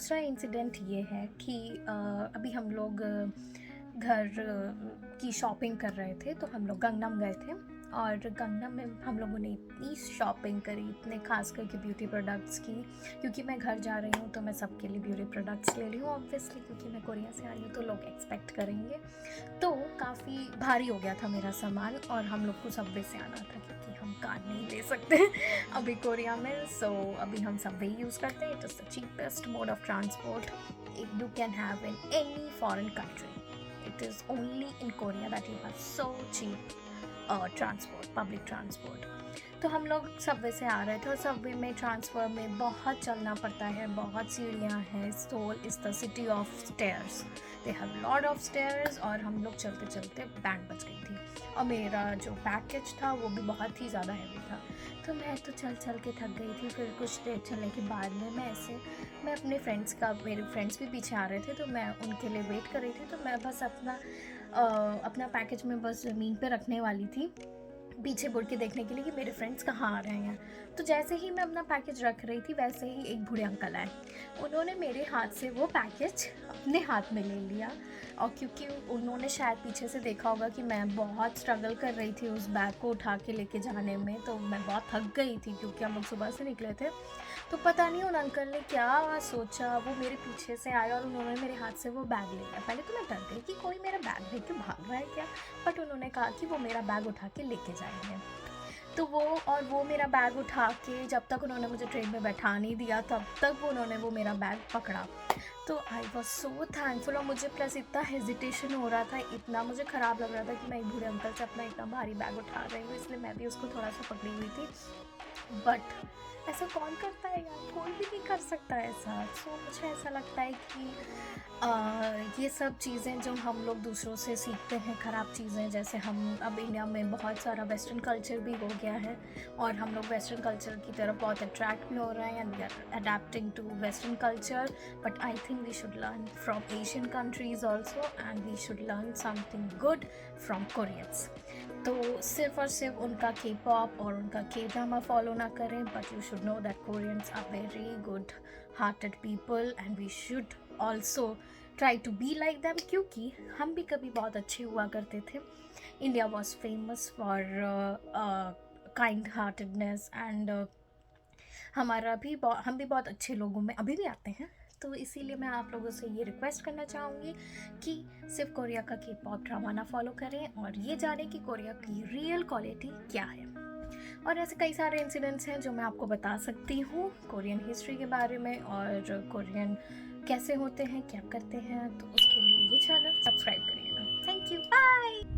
दूसरा इंसिडेंट ये है कि अभी हम लोग घर की शॉपिंग कर रहे थे, तो हम लोग गंगनम गए थे। और गंगनम में हम लोगों ने इतनी शॉपिंग करी, इतने खास करके ब्यूटी प्रोडक्ट्स की, क्योंकि मैं घर जा रही हूँ तो मैं सबके लिए ब्यूटी प्रोडक्ट्स ले रही हूँ ऑब्वियसली, क्योंकि मैं कोरिया से आ रही हूँ तो लोग एक्सपेक्ट करेंगे। तो काफ़ी भारी हो गया था मेरा सामान, और हम लोग को सबवे से आना था क्योंकि हम कार नहीं ले सकते अभी कोरिया में। सो अभी हम सबवे यूज़ करते हैं। It is the cheapest mode of transport you can have in any foreign country. It is only in Korea that you have so cheap transport, public transport. तो हम लोग सबवे से आ रहे थे, और सबवे में ट्रांसफ़र में बहुत चलना पड़ता है, बहुत सीढ़ियाँ हैं। Seoul is the city of stairs, they have lot of stairs. और हम लोग चलते चलते बैंड बज गई थी, और मेरा जो पैकेज था वो भी बहुत ही ज़्यादा हैवी था। तो मैं तो चल चल के थक गई थी। फिर कुछ देर चलने के बाद में मैं अपने फ्रेंड्स का, मेरे फ्रेंड्स भी पीछे आ रहे थे तो मैं उनके लिए वेट कर रही थी। तो मैं बस अपना पैकेज में बस ज़मीन पे रखने वाली थी, पीछे मुड़ के देखने के लिए कि मेरे फ्रेंड्स कहाँ आ रहे हैं। तो जैसे ही मैं अपना पैकेज रख रही थी, वैसे ही एक बूढ़े अंकल आए। उन्होंने मेरे हाथ से वो पैकेज अपने हाथ में ले लिया, और क्योंकि उन्होंने शायद पीछे से देखा होगा कि मैं बहुत स्ट्रगल कर रही थी उस बैग को उठा के लेके जाने में, तो मैं बहुत थक गई थी क्योंकि हम लोग सुबह से निकले थे। तो पता नहीं उन अंकल ने क्या सोचा, वो मेरे पीछे से आए और उन्होंने मेरे हाथ से वो बैग ले लिया। पहले तो मैं डर गई कि कोई मेरा बैग देख के भाग रहा है क्या, बट उन्होंने कहा कि वो मेरा बैग उठा के लेके जाएंगे। तो वो मेरा बैग उठा के, जब तक उन्होंने मुझे ट्रेन में बैठा नहीं दिया तब तक उन्होंने वो मेरा बैग पकड़ा। तो आई वॉज सो थैंकफुल। और मुझे प्लस इतना हेजिटेशन हो रहा था, इतना मुझे ख़राब लग रहा था कि मैं एक बूढ़े अंकल से अपना इतना भारी बैग उठा रही हूँ, इसलिए मैं भी उसको थोड़ा सा पकड़ी हुई थी। बट ऐसा कौन करता है यार, कोई भी नहीं कर सकता ऐसा। सो मुझे ऐसा लगता है कि ये सब चीज़ें जो हम लोग दूसरों से सीखते हैं, ख़राब चीज़ें, जैसे हम अब इंडिया में बहुत सारा वेस्टर्न कल्चर भी हो गया है, और हम लोग वेस्टर्न कल्चर की तरफ बहुत अट्रैक्ट भी हो रहे हैं, and we are adapting to western culture. But I think we should learn from Asian countries also, and we should learn something good from Koreans. तो सिर्फ और सिर्फ उनका के पॉप और उनका के ड्रामा फॉलो ना करें, but you should know that Koreans are very good hearted people, and we should also try to be like them, क्योंकि हम भी कभी बहुत अच्छे हुआ करते थे। India was famous for kind heartedness, and हम भी बहुत अच्छे लोगों में अभी भी आते हैं। तो इसीलिए मैं आप लोगों से ये रिक्वेस्ट करना चाहूँगी कि सिर्फ कोरिया का के पॉप ड्रामा ना फॉलो करें, और ये जानें कि कोरिया की रियल क्वालिटी क्या है। और ऐसे कई सारे इंसिडेंट्स हैं जो मैं आपको बता सकती हूँ कोरियन हिस्ट्री के बारे में, और कोरियन कैसे होते हैं, क्या करते हैं। तो उसके लिए ये चैनल सब्सक्राइब करिएगा। Thank you, bye.